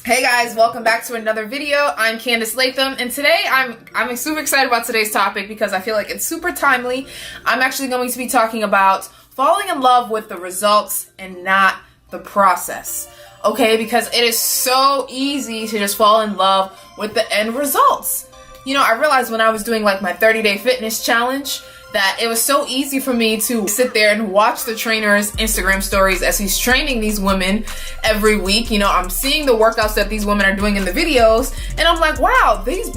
Hey guys, welcome back to another video. I'm Candice Latham, and today I'm super excited about today's topic because I feel like it's super timely. I'm actually going to be talking about falling in love with the results and not the process. Okay, because it is so easy to just fall in love with the end results. You know, I realized when I was doing like my 30-day fitness challenge that it was so easy for me to sit there and watch the trainer's Instagram stories as he's training these women every week. You know, I'm seeing the workouts that these women are doing in the videos, and I'm like, wow, these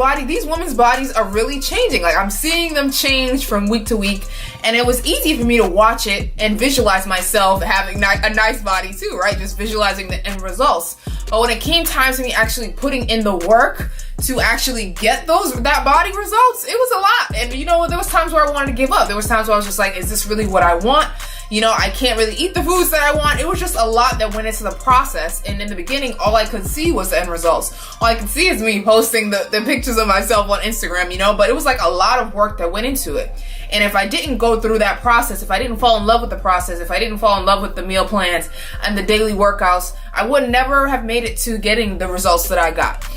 women's bodies are really changing. Like, I'm seeing them change from week to week, and it was easy for me to watch it and visualize myself having a nice body too, right? Just visualizing the end results. But when it came time to me actually putting in the work to actually get that body results, it was a lot. And you know, there was times where I wanted to give up. There was times where I was just like, is this really what I want? You know, I can't really eat the foods that I want. It was just a lot that went into the process. And in the beginning, all I could see was the end results. All I could see is me posting the pictures of myself on Instagram, you know, but it was like a lot of work that went into it. And if I didn't go through that process, if I didn't fall in love with the process, if I didn't fall in love with the meal plans and the daily workouts, I would never have made it to getting the results that I got.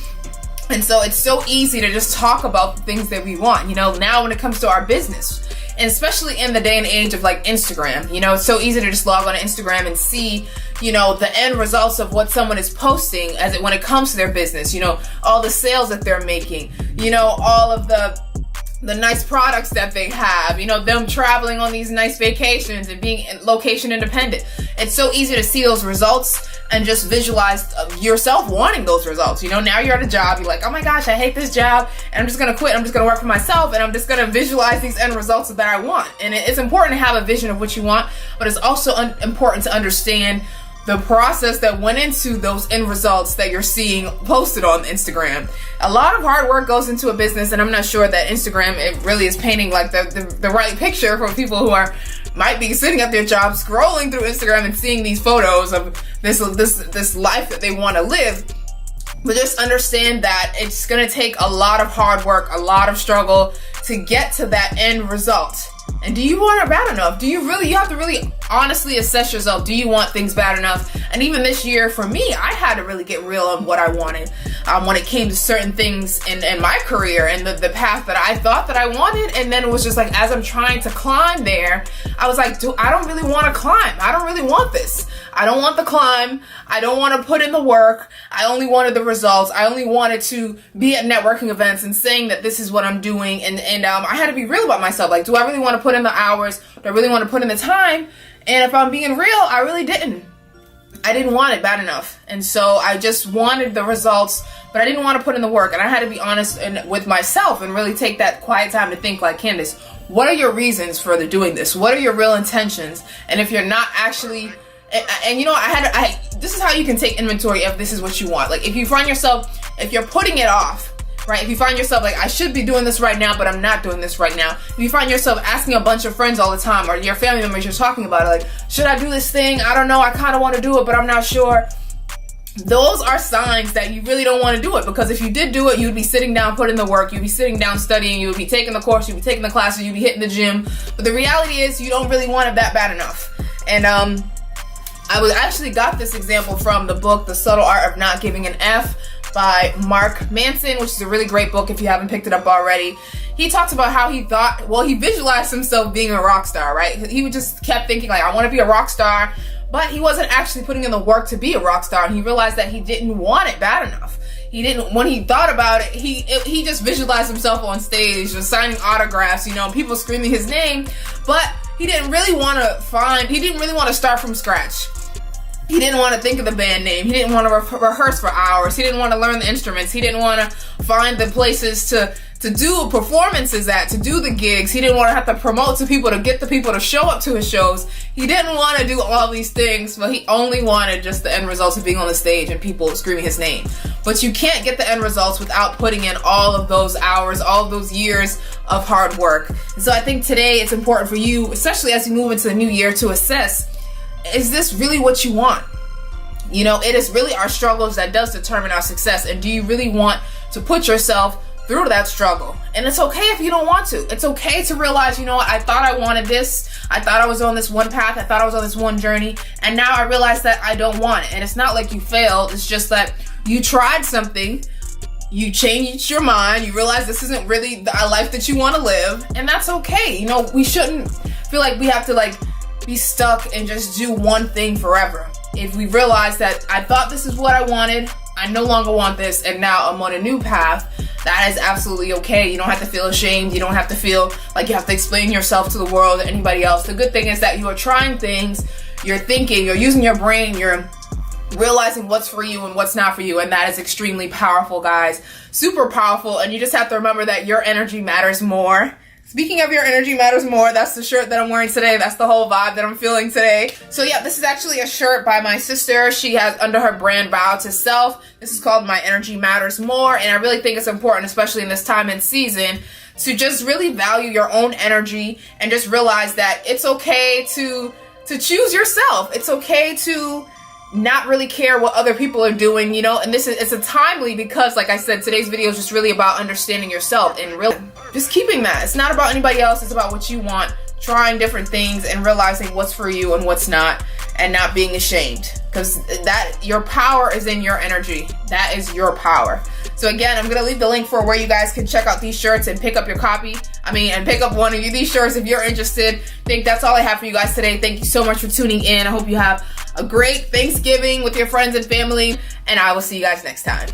And so it's so easy to just talk about the things that we want, you know, now when it comes to our business, and especially in the day and age of like Instagram, you know, it's so easy to just log on to Instagram and see, you know, the end results of what someone is posting when it comes to their business, you know, all the sales that they're making, you know, all of the nice products that they have, you know, them traveling on these nice vacations and being location independent. It's so easy to see those results and just visualize yourself wanting those results. You know, now you're at a job, you're like, oh my gosh, I hate this job, and I'm just gonna quit, I'm just gonna work for myself, and I'm just gonna visualize these end results that I want. And it's important to have a vision of what you want, but it's also important to understand the process that went into those end results that you're seeing posted on Instagram. A lot of hard work goes into a business, and I'm not sure that Instagram, it really is painting like the right picture for people who might be sitting at their job scrolling through Instagram and seeing these photos of this life that they want to live. But just understand that it's gonna take a lot of hard work, a lot of struggle to get to that end result. And do you want it bad enough? You have to really honestly assess yourself. Do you want things bad enough? And even this year for me, I had to really get real on what I wanted when it came to certain things in my career and the path that I thought that I wanted. And then it was just like, as I'm trying to climb there, I was like, I don't really want to climb. I don't really want this. I don't want the climb. I don't want to put in the work. I only wanted the results. I only wanted to be at networking events and saying that this is what I'm doing. And I had to be real about myself. Like, do I really want to put in the hours? Do I really want to put in the time? And if I'm being real, I really didn't. I didn't want it bad enough. And so I just wanted the results, but I didn't want to put in the work. And I had to be honest with myself and really take that quiet time to think like, Candice, what are your reasons for doing this? What are your real intentions? And if you're not actually, and you know, this is how you can take inventory if this is what you want. Like, if you find yourself, if you're putting it off, right? If you find yourself like, I should be doing this right now, but I'm not doing this right now. If you find yourself asking a bunch of friends all the time, or your family members, you're talking about it, like, should I do this thing? I don't know. I kind of want to do it, but I'm not sure. Those are signs that you really don't want to do it, because if you did do it, you'd be sitting down, putting the work, you'd be sitting down studying, you would be taking the course, you'd be taking the classes, you'd be hitting the gym. But the reality is you don't really want it that bad enough. And I actually got this example from the book, The Subtle Art of Not Giving an F by Mark Manson, which is a really great book if you haven't picked it up already. He talks about how he visualized himself being a rock star, right? He just kept thinking like, I want to be a rock star, but he wasn't actually putting in the work to be a rock star. And he realized that he didn't want it bad enough. When he thought about it, he just visualized himself on stage, just signing autographs, you know, people screaming his name, but he didn't really want to start from scratch. He didn't want to think of the band name. He didn't want to rehearse for hours. He didn't want to learn the instruments. He didn't want to find the places to do performances to do the gigs. He didn't want to have to promote to people to get the people to show up to his shows. He didn't want to do all these things, but he only wanted just the end results of being on the stage and people screaming his name. But you can't get the end results without putting in all of those hours, all of those years of hard work. And so I think today it's important for you, especially as you move into the new year, to assess, is this really what you want? You know, it is really our struggles that does determine our success. And do you really want to put yourself through that struggle? And it's okay if you don't want to. It's okay to realize, you know what, I thought I wanted this. I thought I was on this one path. I thought I was on this one journey. And now I realize that I don't want it. And it's not like you failed. It's just that You tried something, you changed your mind, you realize this isn't really the life that you want to live, and that's okay. You know, we shouldn't feel like we have to like be stuck and just do one thing forever. If we realize that I thought this is what I wanted, I no longer want this, and now I'm on a new path, that is absolutely okay. You don't have to feel ashamed. You don't have to feel like you have to explain yourself to the world or anybody else. The good thing is that you are trying things, you're thinking, you're using your brain, you're realizing what's for you and what's not for you, and that is extremely powerful, guys. Super powerful, and you just have to remember that your energy matters more. Speaking of your energy matters more, that's the shirt that I'm wearing today. That's the whole vibe that I'm feeling today. So yeah, this is actually a shirt by my sister. She has under her brand Vow to Self. This is called My Energy Matters More, and I really think it's important, especially in this time and season, to just really value your own energy and just realize that it's okay to choose yourself. It's okay to not really care what other people are doing, you know, and it's a timely, because like I said, today's video is just really about understanding yourself and really just keeping that. It's not about anybody else, it's about what you want, trying different things and realizing what's for you and what's not, and not being ashamed, because that your power is in your energy. That is your power. So again, I'm gonna leave the link for where you guys can check out these shirts and pick up your copy. And pick up one of these shirts if you're interested. I think that's all I have for you guys today. Thank you so much for tuning in. I hope you have a great Thanksgiving with your friends and family, and I will see you guys next time.